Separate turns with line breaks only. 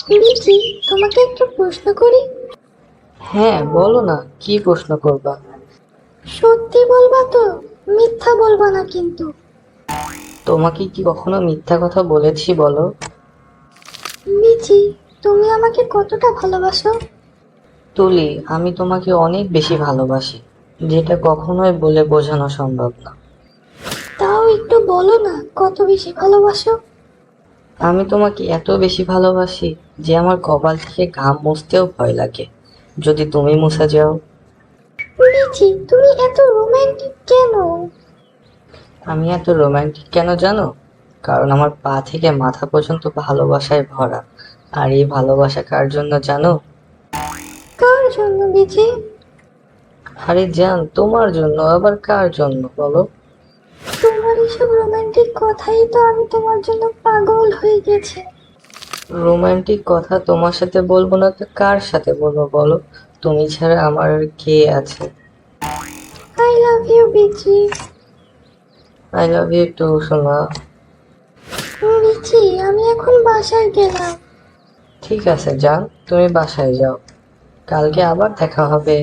লিচি, তোমাকে একটা প্রশ্ন করি।
হ্যাঁ বলো না, কি প্রশ্ন করবা?
সত্যি বলবা তো? মিথ্যা বলবা না কিন্তু।
তোমাকে কি কখনো মিথ্যা কথা বলেছি বলো?
লিচি, তুমি আমাকে কতটা ভালোবাসো?
তুলি, আমি তোমাকে অনেক বেশি ভালোবাসি, যেটা কখনোই বলে বোঝানো সম্ভব না।
তাও একটু বলো না, কত বেশি ভালোবাসো?
আমি তোমাকে এত বেশি ভালোবাসি যে আমার কপাল থেকে ঘাম মুছতেও ভয় লাগে যদি তুমি মুছে যাও।
লিচি, তুমি এত রোমান্টিক কেন?
আমি এত রোমান্টিক কেন জানো? কারণ আমার পা থেকে মাথা পর্যন্ত ভালোবাসায় ভরা। আর এই ভালোবাসা কার জন্য জানো?
কার জন্য লিচি?
আরে জান, তোমার জন্য। আবার কার জন্য বলো?
তোমার এসব রোমান্টিক কথাই তো আমি তোমার জন্য পাগল হয়ে গেছি।
রোমান্টিক কথা তোমার সাথে বলবো না তো কার সাথে বলবো বলো? তুমি ছাড়া আমার আর কে আছে?
I love you Lichi.
I love you too, সোনা।
লিচি, আমি এখন বাসায় গেলাম।
ঠিক আছে জান, তুমি বাসায় যাও। কালকে আবার দেখা হবে।